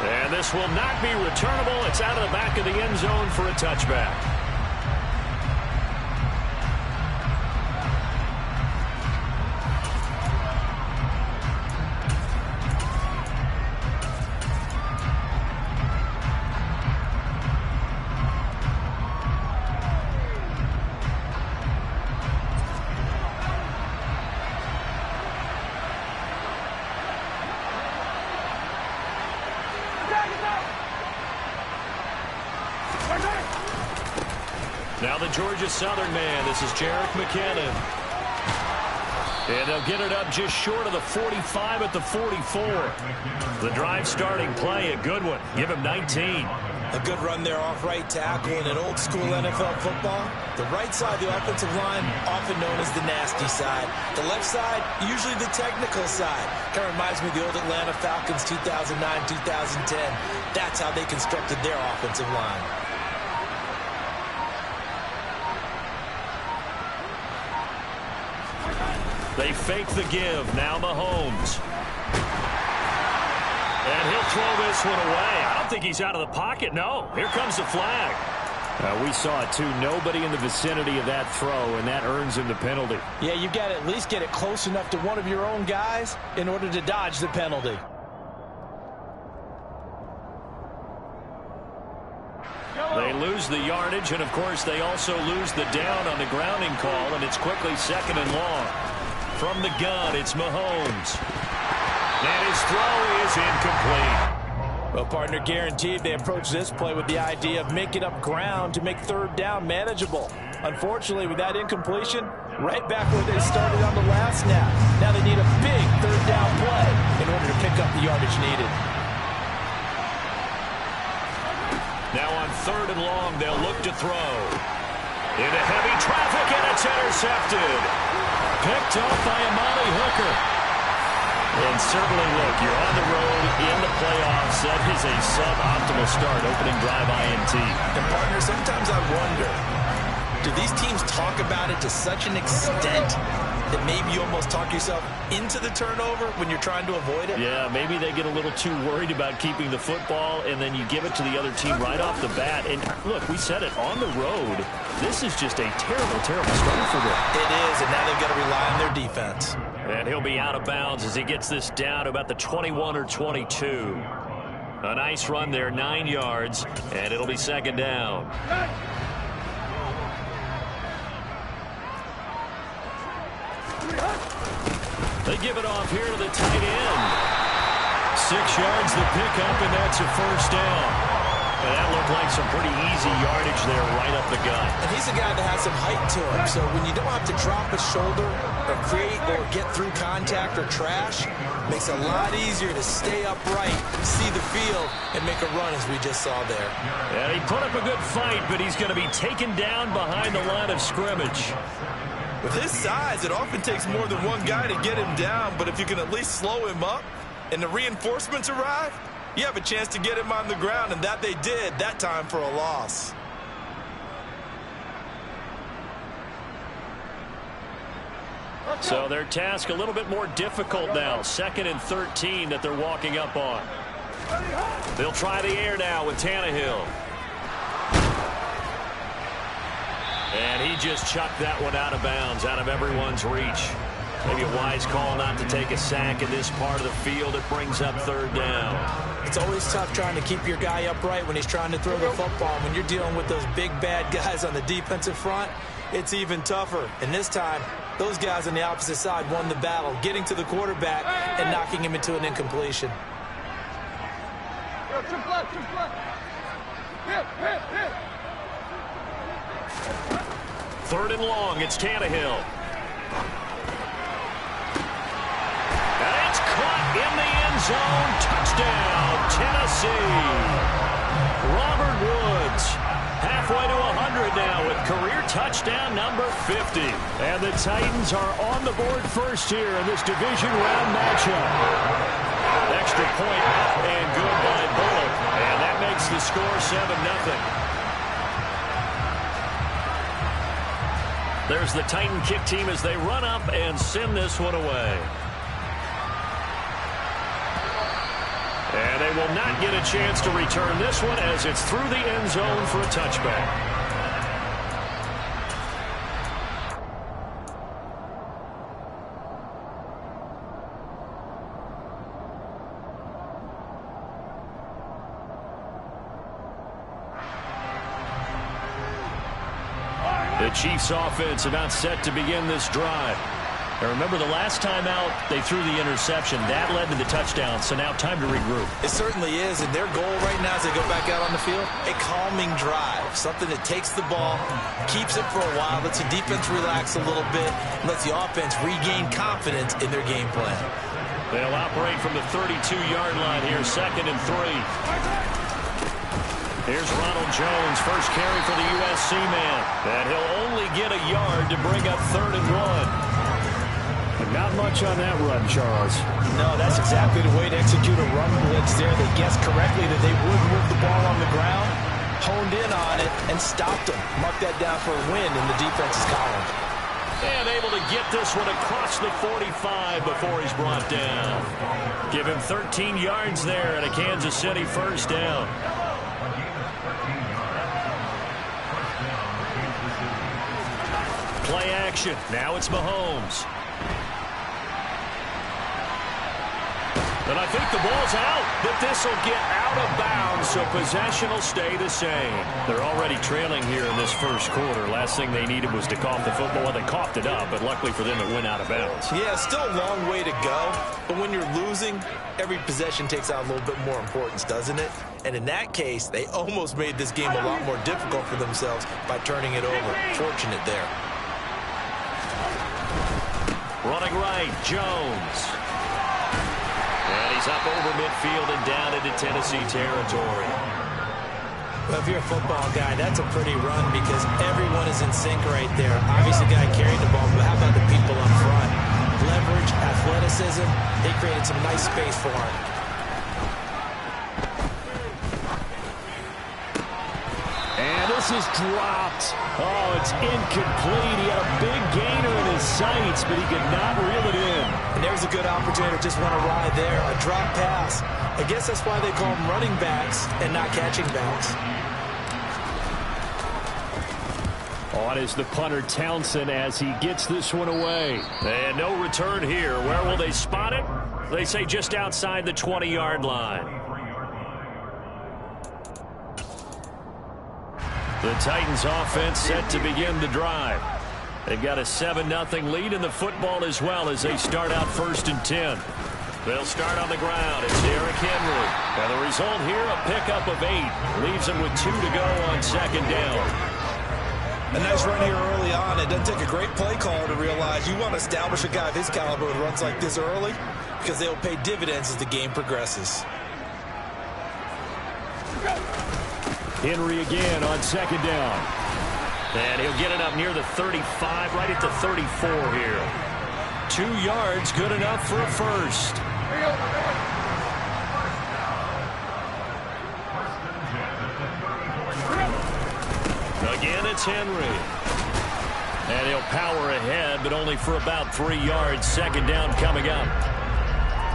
And this will not be returnable. It's out of the back of the end zone for a touchback. Now the Georgia Southern man. This is Jerick McKinnon. And they'll get it up just short of the 45 at the 44. The drive starting play, a good one. Give him 19. A good run there off right tackle in an old school NFL football. The right side of the offensive line, often known as the nasty side. The left side, usually the technical side. Kind of reminds me of the old Atlanta Falcons 2009, 2010. That's how they constructed their offensive line. They fake the give. Now Mahomes. And he'll throw this one away. I don't think he's out of the pocket. No. Here comes the flag. We saw it, too. Nobody in the vicinity of that throw, and that earns him the penalty. Yeah, you've got to at least get it close enough to one of your own guys in order to dodge the penalty. They lose the yardage, and, of course, they also lose the down on the grounding call, and it's quickly 2nd and long. From the gun, it's Mahomes. And his throw is incomplete. Well, partner, guaranteed they approach this play with the idea of making up ground to make 3rd down manageable. Unfortunately, with that incompletion, right back where they started on the last snap. Now they need a big 3rd down play in order to pick up the yardage needed. Now on 3rd and long, they'll look to throw. Into heavy traffic, and it's intercepted. Picked off by Amani Hooker. And certainly, look, you're on the road in the playoffs. That is a suboptimal start, opening drive INT. And, partner, sometimes I wonder, do these teams talk about it to such an extent that maybe you almost talk yourself into the turnover when you're trying to avoid it? Yeah, maybe they get a little too worried about keeping the football, and then you give it to the other team right off the bat. And, look, we said it, on the road, this is just a terrible, terrible start for them. It is, and now they've got to rely on their defense. And he'll be out of bounds as he gets this down to about the 21 or 22. A nice run there, 9 yards, and it'll be 2nd down. They give it off here to the tight end. 6 yards the pickup, and that's a 1st down. And that looked like some pretty easy yardage there right up the gut. And he's a guy that has some height to him, so when you don't have to drop a shoulder or create or get through contact or trash, makes it a lot easier to stay upright, see the field, and make a run as we just saw there. And he put up a good fight, but he's going to be taken down behind the line of scrimmage. With his size, it often takes more than one guy to get him down, but if you can at least slow him up and the reinforcements arrive, you have a chance to get him on the ground, and that they did, that time for a loss. So their task a little bit more difficult now. 2nd and 13 that they're walking up on. They'll try the air now with Tannehill. And he just chucked that one out of bounds, out of everyone's reach. Maybe a wise call not to take a sack in this part of the field. It brings up 3rd down. It's always tough trying to keep your guy upright when he's trying to throw the football. When you're dealing with those big, bad guys on the defensive front, it's even tougher. And this time, those guys on the opposite side won the battle, getting to the quarterback and knocking him into an incompletion. 3rd and long, it's Tannehill. And it's caught in the end zone. Touchdown, Tennessee. Robert Woods, halfway to 100 now with career touchdown number 50. And the Titans are on the board first here in this division round matchup. Extra point up and good by Bullock. And that makes the score 7-0. There's the Titan kick team as they run up and send this one away. And they will not get a chance to return this one as it's through the end zone for a touchback. The Chiefs offense about set to begin this drive. Now remember, the last time out, they threw the interception. That led to the touchdown, so now time to regroup. It certainly is, and their goal right now as they go back out on the field, a calming drive, something that takes the ball, keeps it for a while, lets the defense relax a little bit, and lets the offense regain confidence in their game plan. They'll operate from the 32-yard line here, 2nd and 3. Here's Ronald Jones, first carry for the USC man. And he'll only get a yard to bring up 3rd and 1. Not much on that run, Charles. No, that's exactly the way to execute a run blitz there. They guessed correctly that they would move the ball on the ground, honed in on it, and stopped them. Mark that down for a win in the defense's column. And able to get this one across the 45 before he's brought down. Give him 13 yards there and a Kansas City first down. Play action. Now it's Mahomes. And I think the ball's out, but this will get out of bounds, so possession will stay the same. They're already trailing here in this first quarter. Last thing they needed was to cough the football. Well, they coughed it up, but luckily for them, it went out of bounds. Yeah, still a long way to go, but when you're losing, every possession takes on a little bit more importance, doesn't it? And in that case, they almost made this game a lot more difficult for themselves by turning it over. Fortunate there. Running right, Jones. And he's up over midfield and down into Tennessee territory. Well, if you're a football guy, that's a pretty run because everyone is in sync right there. Obviously, the guy carried the ball, but how about the people up front? Leverage, athleticism, they created some nice space for him. And this is dropped. Oh, it's incomplete. He had a big gainer in his sights, but he could not reel it in. And there's a good opportunity to just run a ride there, a drop pass. I guess that's why they call them running backs and not catching backs. On is the punter Townsend as he gets this one away. And no return here. Where will they spot it? They say just outside the 20-yard line. The Titans offense set to begin the drive. They've got a 7-0 lead in the football as well as they start out 1st and 10. They'll start on the ground. It's Derrick Henry. And the result here, a pickup of 8. Leaves them with 2 to go on 2nd down. A nice run here early on. It doesn't take a great play caller to realize you want to establish a guy of his caliber with runs like this early because they'll pay dividends as the game progresses. Henry again on 2nd down. And he'll get it up near the 35, right at the 34 here. 2 yards, good enough for a first. Again, it's Henry. And he'll power ahead, but only for about 3 yards. 2nd down coming up.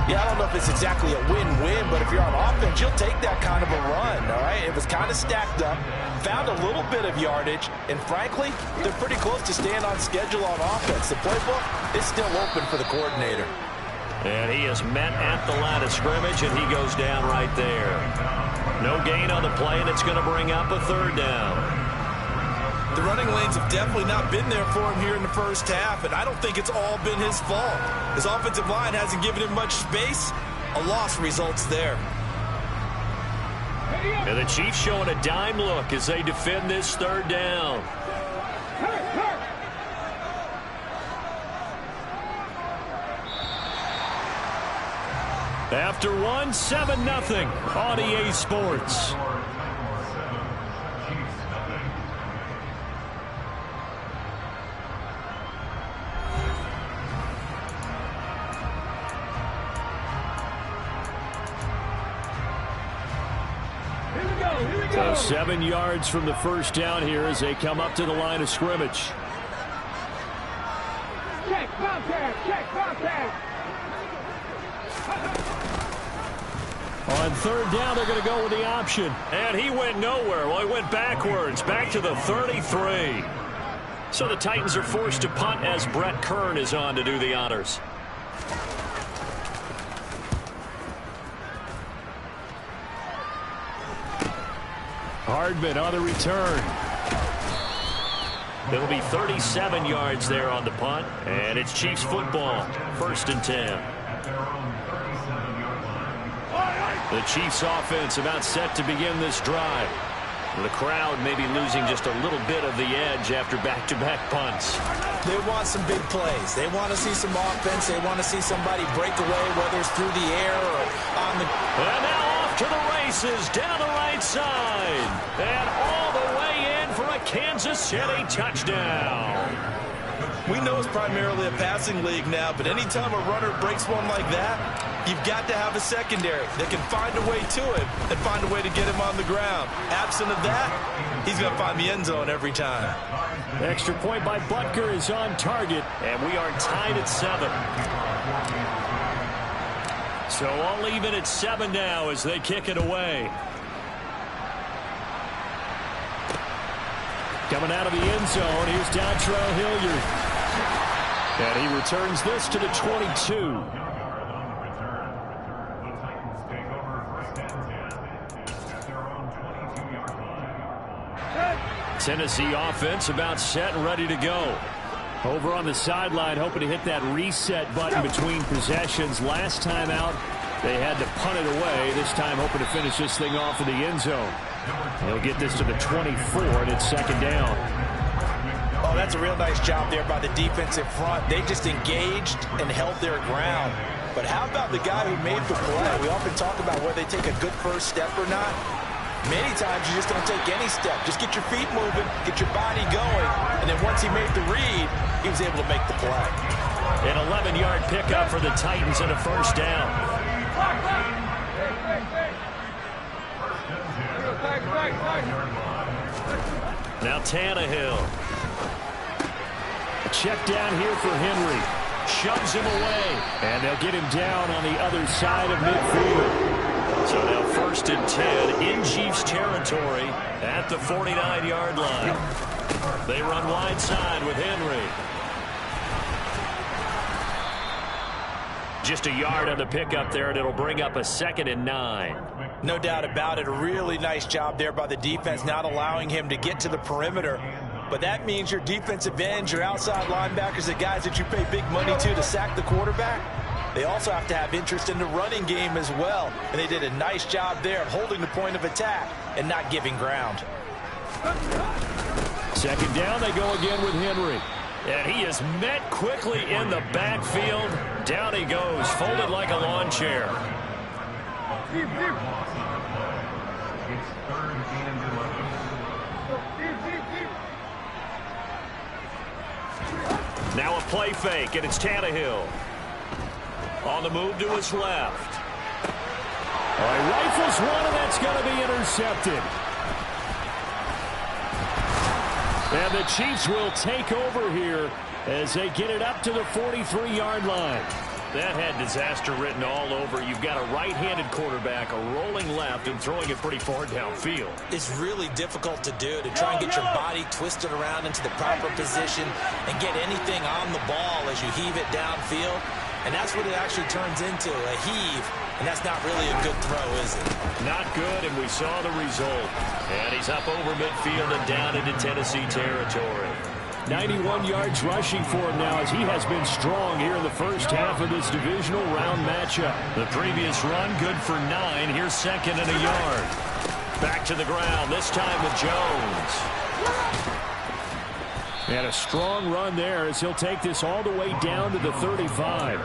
Yeah, I don't know if it's exactly a win-win, but if you're on offense, you'll take that kind of a run, all right? It was kind of stacked up, found a little bit of yardage, and frankly, they're pretty close to staying on schedule on offense. The playbook is still open for the coordinator. And he is met at the line of scrimmage, and he goes down right there. No gain on the play, and it's going to bring up a 3rd down. The running lanes have definitely not been there for him here in the first half, and I don't think it's all been his fault. His offensive line hasn't given him much space. A loss results there. And the Chiefs showing a dime look as they defend this 3rd down. After one, 7-0 on EA Sports. So 7 yards from the first down here as they come up to the line of scrimmage. Check, contact, check, contact. On third down, they're going to go with the option. And he went nowhere. Well, he went backwards, back to the 33. So the Titans are forced to punt as Brett Kern is on to do the honors. Hardman on the return. It'll be 37 yards there on the punt. And it's Chiefs football. 1st and 10. The Chiefs offense about set to begin this drive. The crowd may be losing just a little bit of the edge after back-to-back punts. They want some big plays. They want to see some offense. They want to see somebody break away, whether it's through the air or on the... And now off to the races down the right side. And all the way in for a Kansas City touchdown. We know it's primarily a passing league now, but anytime a runner breaks one like that, you've got to have a secondary that can find a way to him and find a way to get him on the ground. Absent of that, he's going to find the end zone every time. Extra point by Butker is on target, and we are tied at 7. So all even at 7 now as they kick it away. Coming out of the end zone, here's Dontrell Hilliard. And he returns this to the 22. Tennessee offense about set and ready to go. Over on the sideline, hoping to hit that reset button between possessions. Last time out, they had to punt it away. This time hoping to finish this thing off in the end zone. They'll get this to the 24, and it's 2nd down. Oh, that's a real nice job there by the defensive front. They just engaged and held their ground. But how about the guy who made the play? We often talk about whether they take a good first step or not. Many times you just don't take any step. Just get your feet moving, get your body going, and then once he made the read, he was able to make the play. An 11-yard pickup for the Titans and a 1st down. Now Tannehill. A check down here for Henry. Shoves him away. And they'll get him down on the other side of midfield. So now 1st and 10 in Chiefs territory at the 49-yard line. They run wide side with Henry. Just a yard on the pickup there, and it'll bring up a 2nd and 9. No doubt about it. A really nice job there by the defense, not allowing him to get to the perimeter. But that means your defensive ends, your outside linebackers, the guys that you pay big money to sack the quarterback, they also have to have interest in the running game as well. And they did a nice job there of holding the point of attack and not giving ground. 2nd down, they go again with Henry. And he is met quickly in the backfield. Down he goes, folded like a lawn chair. Now a play fake, and it's Tannehill. On the move to his left. All right, rifles one, and that's going to be intercepted. And the Chiefs will take over here as they get it up to the 43-yard line. That had disaster written all over. You've got a right-handed quarterback, a rolling left, and throwing it pretty far downfield. It's really difficult to do, to try and get your body twisted around into the proper position and get anything on the ball as you heave it downfield. And that's what it actually turns into, a heave. And that's not really a good throw, is it? Not good, and we saw the result. And he's up over midfield and down into Tennessee territory. 91 yards rushing for him now as he has been strong here in the first half of this divisional round matchup. The previous run good for 9. Here's 2nd and a yard. Back to the ground, this time with Jones. And a strong run there as he'll take this all the way down to the 35.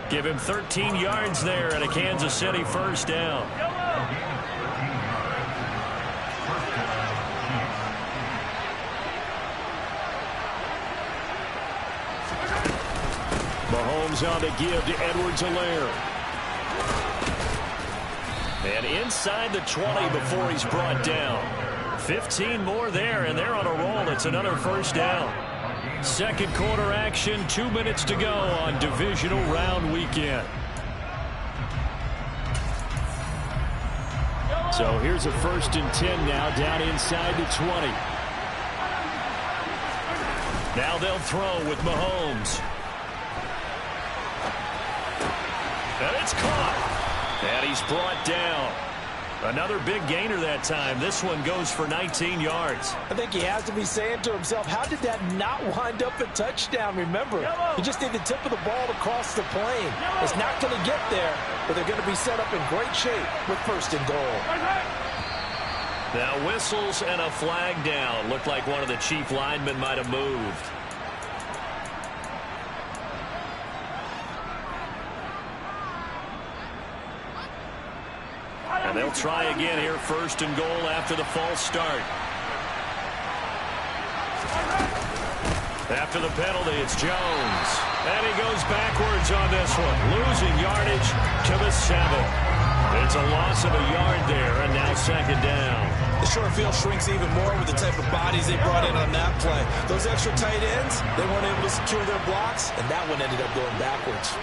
Give him 13 yards there and a Kansas City 1st down. Mahomes on the give to Edwards-Helaire. And inside the 20 before he's brought down. 15 more there, and they're on a roll. It's another 1st down. 2nd quarter action, 2 minutes to go on divisional round weekend. So here's a 1st and 10 now, down inside the 20. Now they'll throw with Mahomes. And it's caught. And he's brought down. Another big gainer that time. This one goes for 19 yards. I think he has to be saying to himself, how did that not wind up a touchdown? Remember, he just did the tip of the ball across the plane. It's not going to get there, but they're going to be set up in great shape with 1st and goal. Now whistles and a flag down. Looked like one of the Chief linemen might have moved. And they'll try again here, 1st and goal after the false start. After the penalty, it's Jones. And he goes backwards on this one, losing yardage to the 7. It's a loss of a yard there, and now 2nd down. The short field shrinks even more with the type of bodies they brought in on that play. Those extra tight ends, they weren't able to secure their blocks, and that one ended up going backwards.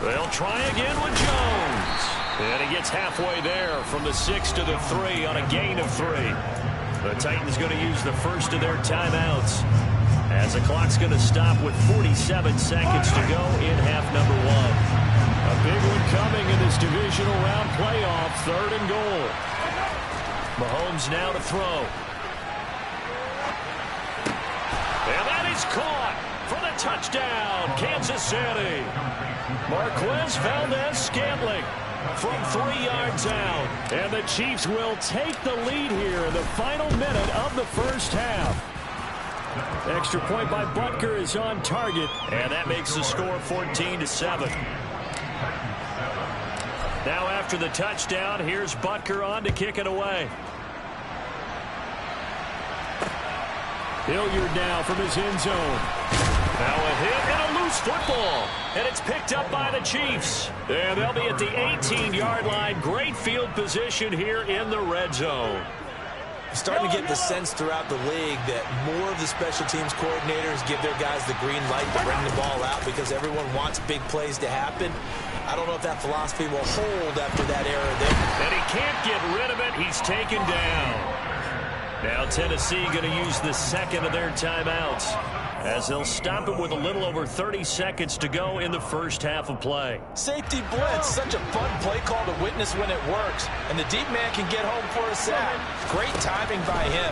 They'll try again with Jones. And he gets halfway there from the 6 to the 3 on a gain of 3. The Titans going to use the first of their timeouts as the clock's going to stop with 47 seconds to go in half number 1. A big one coming in this divisional round playoff, 3rd and goal. Mahomes now to throw. And that is caught for the touchdown, Kansas City. Marquez Valdez-Scantling from 3 yards out. And the Chiefs will take the lead here in the final minute of the first half. Extra point by Butker is on target, and that makes the score 14-7. Now after the touchdown, here's Butker on to kick it away. Hilliard now from his end zone. Now a hit and a loose football. And it's picked up by the Chiefs. And they'll be at the 18-yard line. Great field position here in the red zone. Starting to get the sense throughout the league that more of the special teams coordinators give their guys the green light to bring the ball out because everyone wants big plays to happen. I don't know if that philosophy will hold after that error there. And he can't get rid of it. He's taken down. Now Tennessee going to use the second of their timeouts as they'll stop it with a little over 30 seconds to go in the first half of play. Safety blitz, such a fun play call to witness when it works. And the deep man can get home for a sack. Great timing by him.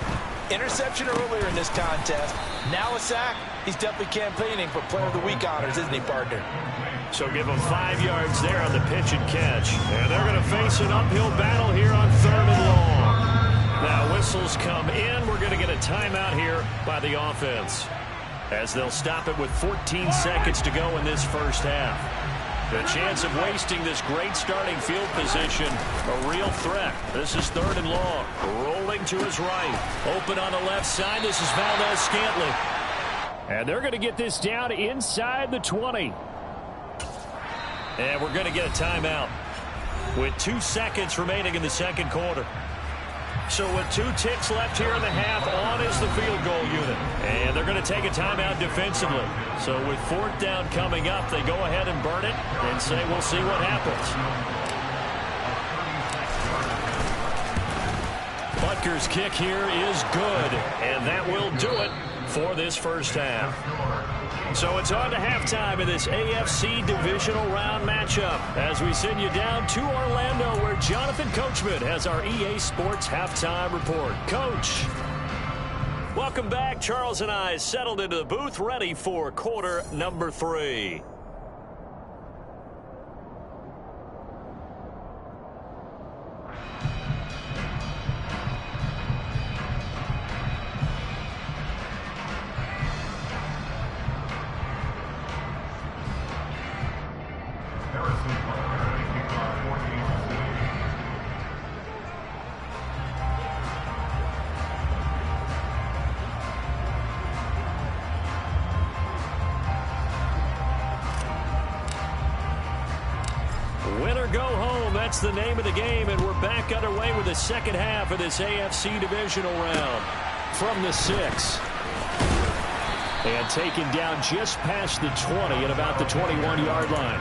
Interception earlier in this contest. Now a sack. He's definitely campaigning for Player of the Week honors, isn't he, partner? So give him 5 yards there on the pitch and catch. And they're going to face an uphill battle here on 3rd and long. Now whistles come in. We're going to get a timeout here by the offense as they'll stop it with 14 seconds to go in this first half. The chance of wasting this great starting field position, a real threat. This is 3rd and long. Rolling to his right. Open on the left side. This is Valdez-Scantling. And they're going to get this down inside the 20. And we're going to get a timeout with 2 seconds remaining in the second quarter. So with 2 ticks left here in the half, on is the field goal unit. And they're going to take a timeout defensively. So with 4th down coming up, they go ahead and burn it and say we'll see what happens. Butker's kick here is good, and that will do it for this first half. So it's on to halftime in this AFC divisional round matchup as we send you down to Orlando where Jonathan Coachman has our EA Sports halftime report. Coach. Welcome back. Charles and I settled into the booth ready for quarter number 3. That's the name of the game, and we're back underway with the second half of this AFC divisional round. From the 6. And taken down just past the 20 at about the 21-yard line.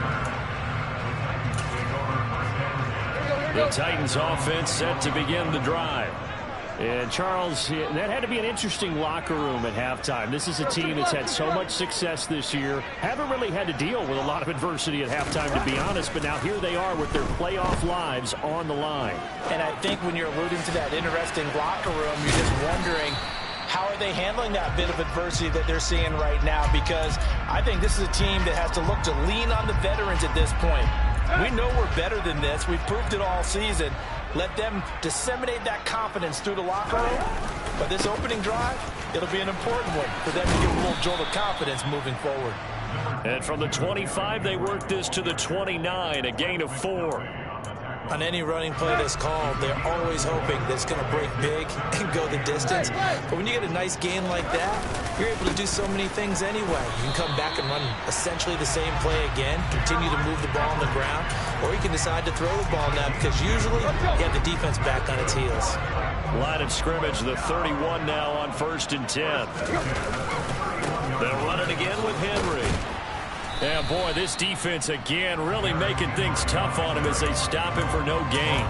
The Titans offense set to begin the drive. And Charles, that had to be an interesting locker room at halftime. This is a team that's had so much success this year. Haven't really had to deal with a lot of adversity at halftime, to be honest. But now here they are with their playoff lives on the line. And I think when you're alluding to that interesting locker room, you're just wondering, how are they handling that bit of adversity that they're seeing right now? Because I think this is a team that has to look to lean on the veterans at this point. We know we're better than this. We've proved it all season. Let them disseminate that confidence through the locker room. But this opening drive, it'll be an important one for them to give a little jolt of confidence moving forward. And from the 25, they work this to the 29, a gain of 4. On any running play that's called, they're always hoping that it's going to break big and go the distance. But when you get a nice gain like that, you're able to do so many things anyway. You can come back and run essentially the same play again, continue to move the ball on the ground, or you can decide to throw the ball now because usually you have the defense back on its heels. Line of scrimmage, the 31 now on 1st and 10. They'll run it again with Henry. Yeah, boy, this defense again really making things tough on him as they stop him for no gain.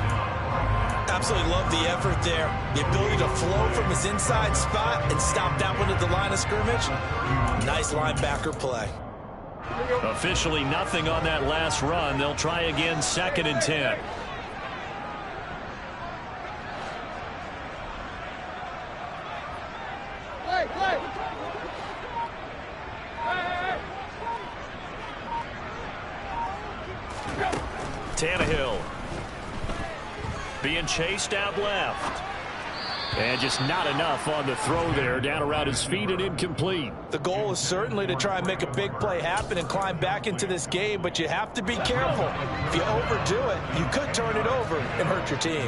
Absolutely love the effort there. The ability to flow from his inside spot and stop that one at the line of scrimmage. Nice linebacker play. Officially nothing on that last run. They'll try again 2nd and 10. Tannehill being chased out left. And just not enough on the throw there. Down around his feet and incomplete. The goal is certainly to try and make a big play happen and climb back into this game, but you have to be careful. If you overdo it, you could turn it over and hurt your team. 18,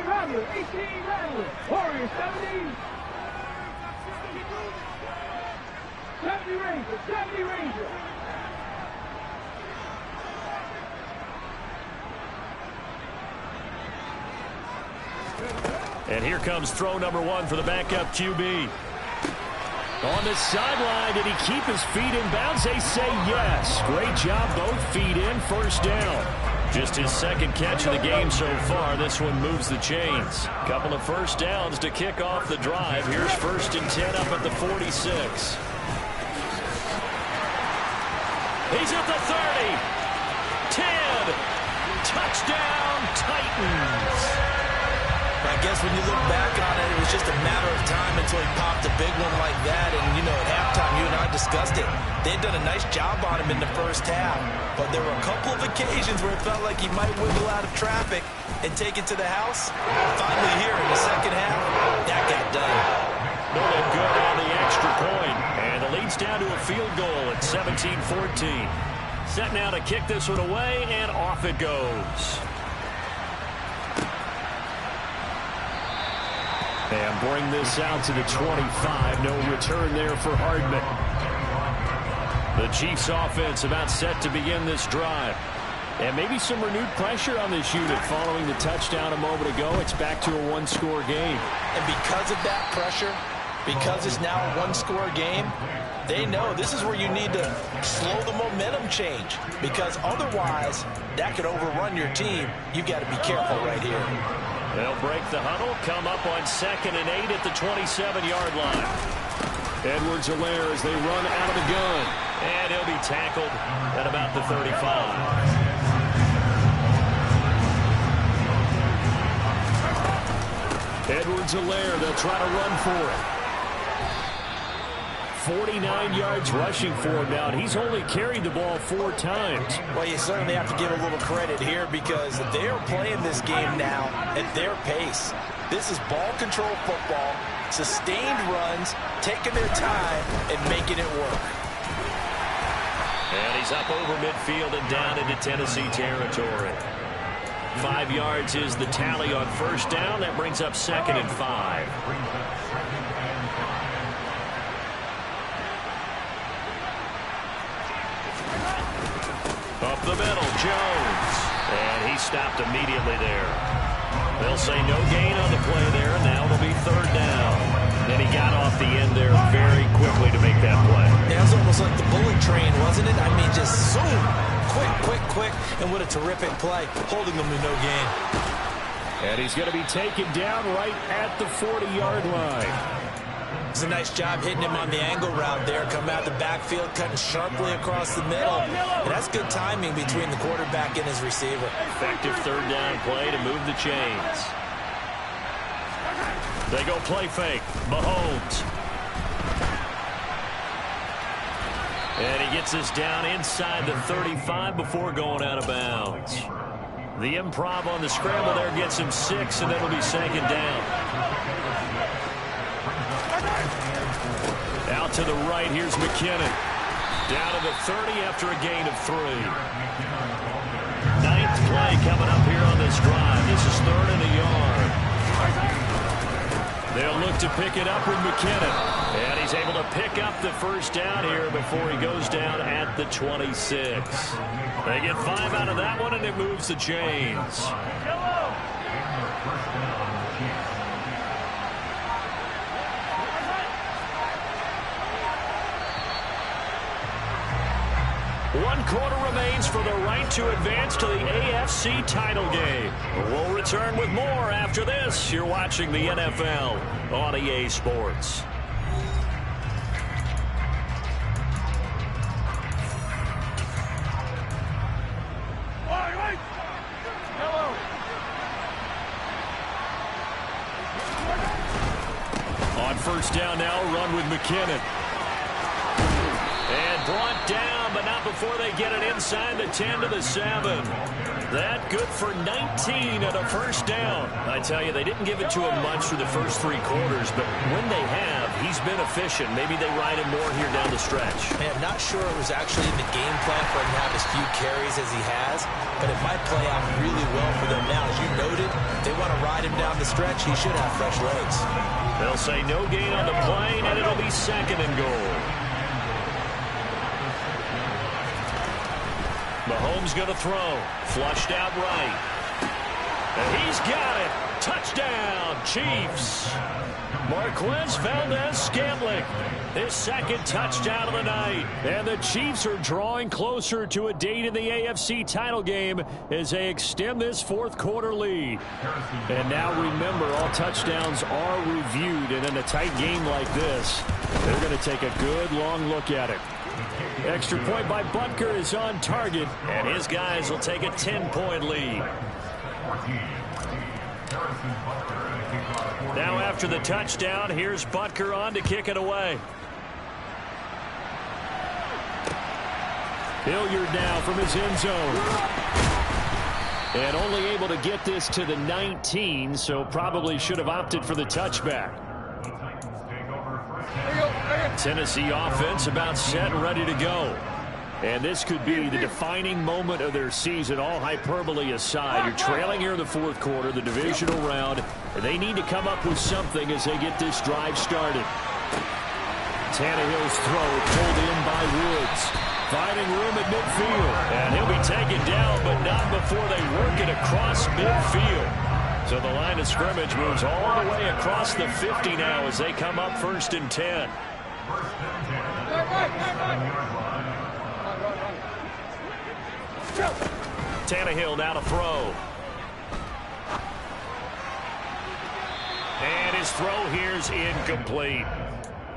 Rattler, 18, Rattler, Warriors 70. 70 Rangers, 70 Rangers. And here comes throw number 1 for the backup QB. On the sideline, did he keep his feet in bounds? They say yes. Great job, both feet in, 1st down. Just his 2nd catch of the game so far. This one moves the chains. Couple of 1st downs to kick off the drive. Here's 1st and 10 up at the 46. He's at the 30. 10. Touchdown, Titans. I guess when you look back on it, it was just a matter of time until he popped a big one like that. And, you know, at halftime, you and I discussed it. They'd done a nice job on him in the 1st half. But there were a couple of occasions where it felt like he might wiggle out of traffic and take it to the house. Finally here in the 2nd half, that got done. Really good on the extra point. And the lead's down to a field goal at 17-14. Set now to kick this one away, and off it goes. And bring this out to the 25. No return there for Hardman. The Chiefs offense about set to begin this drive. And maybe some renewed pressure on this unit following the touchdown a moment ago. It's back to a 1-score game. And because of that pressure, because it's now a 1-score game, they know this is where you need to slow the momentum change. Because otherwise, that could overrun your team. You've got to be careful right here. They'll break the huddle, come up on 2nd and 8 at the 27-yard line. Edwards-Helaire as they run out of the gun. And he'll be tackled at about the 35. Edwards-Helaire, they'll try to run for it. 49 yards rushing for him now, and he's only carried the ball 4 times. Well, you certainly have to give a little credit here because they're playing this game now at their pace. This is ball control football, sustained runs, taking their time, and making it work. And he's up over midfield and down into Tennessee territory. 5 yards is the tally on 1st down. That brings up 2nd and 5. Up the middle, Jones. stopped immediately there. They'll say no gain on the play there, and now it'll be third down. And he got off the end there very quickly to make that play. Yeah, it was almost like the bullet train, wasn't it? I mean, just zoom, quick, and what a terrific play, holding them to no gain. And he's going to be taken down right at the 40-yard line. It's a nice job hitting him on the angle route there. Come out the backfield, cutting sharply across the middle. And that's good timing between the quarterback and his receiver. Effective third down play to move the chains. They go play fake. Mahomes. And he gets us down inside the 35 before going out of bounds. The improv on the scramble there gets him 6, and it'll be second down. Out to the right, here's McKinnon. Down to the 30 after a gain of 3. Ninth play coming up here on this drive. This is 3rd and a yard. They'll look to pick it up with McKinnon. And he's able to pick up the first down here before he goes down at the 26. They get 5 out of that one, and it moves the chains. One quarter remains for the right to advance to the AFC title game. We'll return with more after this. You're watching the NFL on EA Sports. On first down now, run with McKinnon. And brought down, but not before they get it inside the 10 to the 7. That good for 19 and a first down. I tell you, they didn't give it to him much through the first 3 quarters, but when they have, he's been efficient. Maybe they ride him more here down the stretch. Man, I'm not sure it was actually in the game plan for him to have as few carries as he has, but it might play out really well for them now. As you noted, they want to ride him down the stretch. He should have fresh legs. They'll say no gain on the play, and it'll be 2nd and goal. Mahomes going to throw. Flushed out right. And he's got it. Touchdown, Chiefs. Marquez Valdes-Scantling, his 2nd touchdown of the night. And the Chiefs are drawing closer to a date in the AFC title game as they extend this 4th quarter lead. And now remember, all touchdowns are reviewed. And in a tight game like this, they're going to take a good long look at it. Extra point by Butker is on target, and his guys will take a 10-point lead. Now after the touchdown, here's Butker on to kick it away. Hilliard now from his end zone. And only able to get this to the 19, so probably should have opted for the touchback. Tennessee offense about set and ready to go. And this could be the defining moment of their season, all hyperbole aside. You're trailing here in the 4th quarter, the divisional round, and they need to come up with something as they get this drive started. Tannehill's throw pulled in by Woods. Finding room at midfield. And he'll be taken down, but not before they work it across midfield. So the line of scrimmage moves all the way across the 50 now as they come up 1st and 10. Tannehill now to throw. And his throw here's incomplete.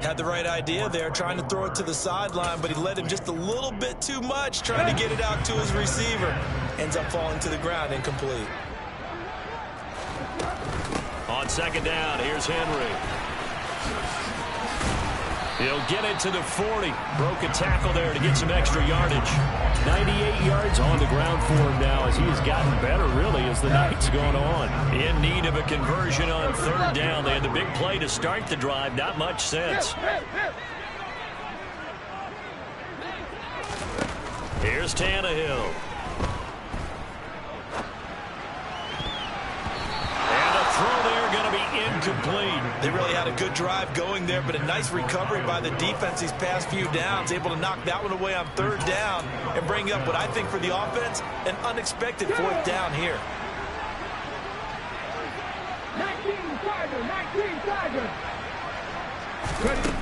Had the right idea there, trying to throw it to the sideline, but he led him just a little bit too much, trying to get it out to his receiver. Ends up falling to the ground, incomplete. On 2nd down, here's Henry. He'll get it to the 40. Broke a tackle there to get some extra yardage. 98 yards on the ground for him now as he has gotten better, really, as the night's gone on. In need of a conversion on 3rd down. They had the big play to start the drive. Not much sense. Here's Tannehill. And a throw there going to be incomplete. They really had a good drive going there, but a nice recovery by the defense these past few downs, able to knock that one away on third down and bring up what I think for the offense, an unexpected fourth down here. 19 Tiger. Ready.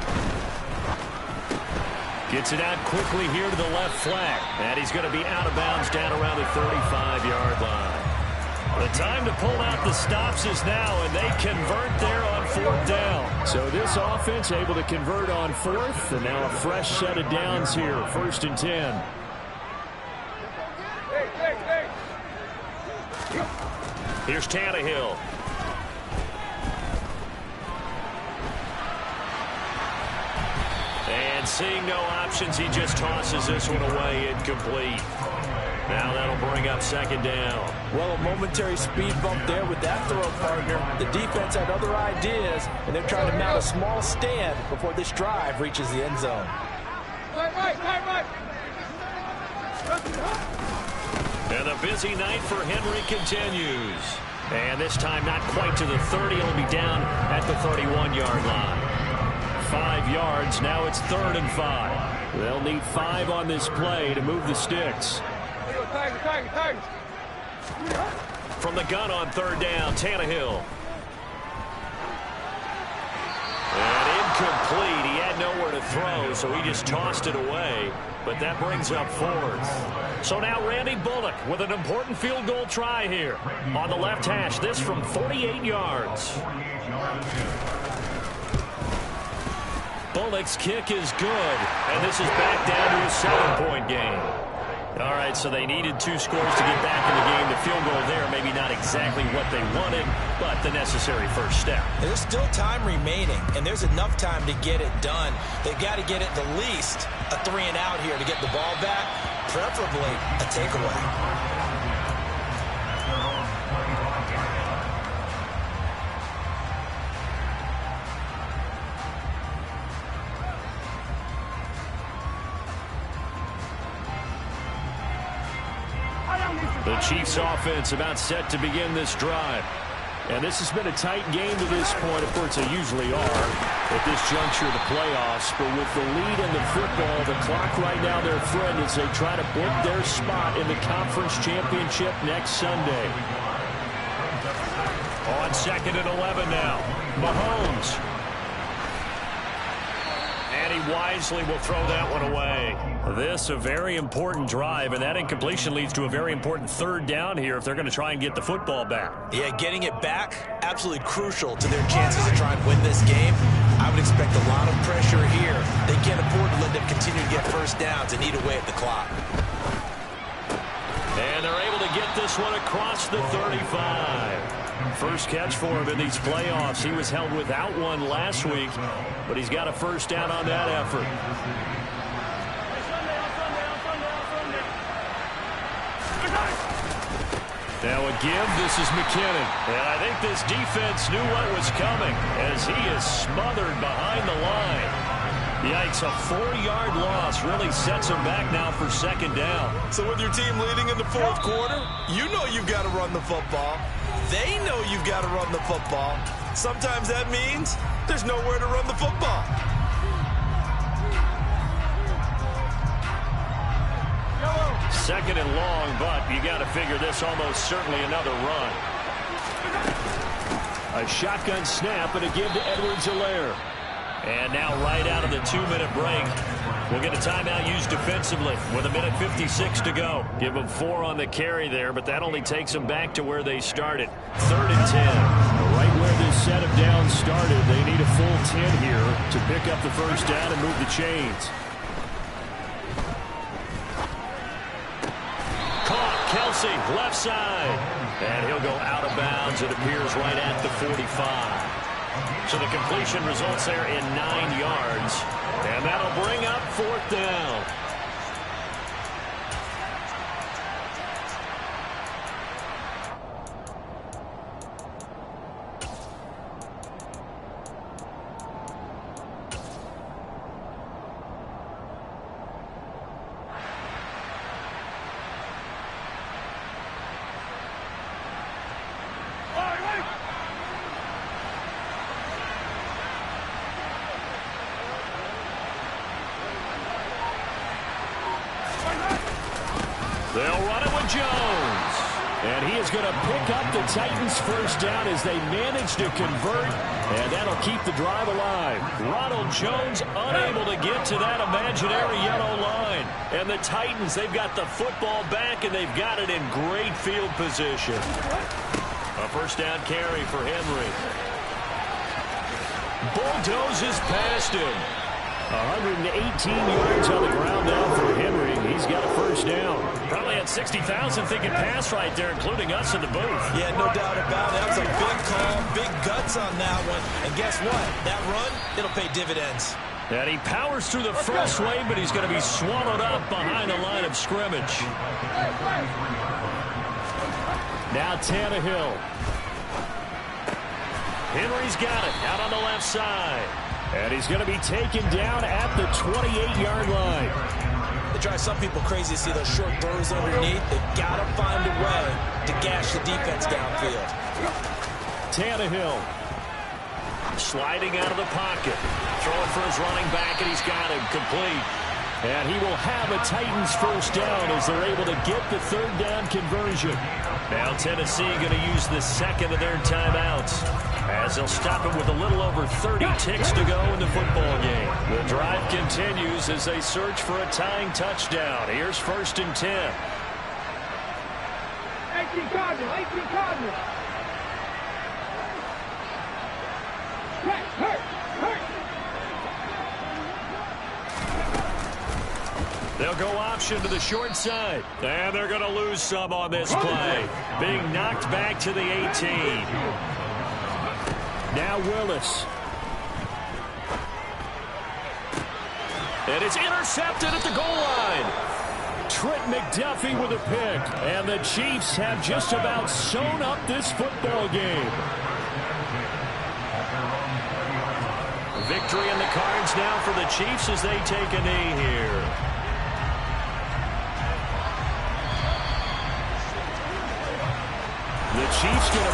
Gets it out quickly here to the left flat. And he's going to be out of bounds down around the 35-yard line. The time to pull out the stops is now, and they convert there on fourth down. So this offense able to convert on fourth, and now a fresh set of downs here, 1st and 10. Here's Tannehill. And seeing no options, he just tosses this one away, incomplete. Now that'll bring up 2nd down. Well, a momentary speed bump there with that throw partner. The defense had other ideas, and they're trying to mount a small stand before this drive reaches the end zone. Right. And the busy night for Henry continues. And this time not quite to the 30. It'll be down at the 31-yard line. 5 yards. Now it's 3rd and 5. They'll need 5 on this play to move the sticks. Tiger. From the gun on 3rd down, Tannehill. And incomplete. He had nowhere to throw, so he just tossed it away. But that brings up 4th. So now Randy Bullock with an important field goal try here. On the left hash, this from 48 yards. Bullock's kick is good, and this is back down to a 7-point game. All right, so they needed 2 scores to get back in the game. The field goal there, maybe not exactly what they wanted, but the necessary first step. There's still time remaining, and there's enough time to get it done. They've got to get it the least a 3-and-out here to get the ball back, preferably a takeaway. The Chiefs offense about set to begin this drive. And this has been a tight game to this point. Of course, they usually are at this juncture of the playoffs. But with the lead in the football, the clock right now their friend as they try to book their spot in the conference championship next Sunday. On 2nd and 11 now. Mahomes. And he wisely will throw that one away. This a very important drive, and that incompletion leads to a very important 3rd down here if they're going to try and get the football back. Yeah, getting it back, absolutely crucial to their chances to try and win this game. I would expect a lot of pressure here. They can't afford to let them continue to get first downs and eat away at the clock. And they're able to get this one across the 35. First catch for him in these playoffs. He was held without one last week, but he's got a first down on that effort. Now a give. This is McKinnon. And I think this defense knew what was coming as he is smothered behind the line. Yikes, a 4-yard loss really sets him back now for 2nd down. So with your team leading in the 4th quarter, you know you've got to run the football. They know you've got to run the football. Sometimes that means there's nowhere to run the football. Second and long, but you got to figure this almost certainly another run. A shotgun snap and a give to Edwards-Helaire. And now right out of the 2-minute break, we'll get a timeout used defensively with 1:56 to go. Give them 4 on the carry there, but that only takes them back to where they started. 3rd and 10. Right where this set of downs started, they need a full 10 here to pick up the first down and move the chains. Caught, Kelsey, left side. And he'll go out of bounds. It appears right at the 45. So the completion results there in 9 yards. And that'll bring up 4th down. Ronald Jones. And he is going to pick up the Titans' first down as they manage to convert, and that'll keep the drive alive. Ronald Jones unable to get to that imaginary yellow line. And the Titans, they've got the football back, and they've got it in great field position. A first down carry for Henry. Bulldozes past him. 118 yards on the ground now for Henry. He's got a first down. Probably had 60,000 thinking pass right there, including us in the booth. Yeah, no doubt about it. That was a big call, big guts on that one. And guess what? That run, it'll pay dividends. And he powers through the first wave, but he's going to be swallowed up behind the line of scrimmage. Now Tannehill. Henry's got it out on the left side. And he's going to be taken down at the 28-yard line. It drives some people crazy to see those short throws underneath. They've got to find a way to gash the defense downfield. Tannehill sliding out of the pocket. Throwing for his running back, and he's got him complete. And he will have a Titans first down as they're able to get the third down conversion. Now Tennessee going to use the second of their timeouts, as they'll stop it with a little over 30 ticks to go in the football game. The drive continues as they search for a tying touchdown. Here's 1st and 10. 18 Cardinals, 18 Cardinals. Hurt. They'll go option to the short side. And they're going to lose some on this play. Being knocked back to the 18. Now Willis. And it's intercepted at the goal line. Trent McDuffie with a pick. And the Chiefs have just about sewn up this football game. Victory in the cards now for the Chiefs as they take a knee here. The Chiefs going to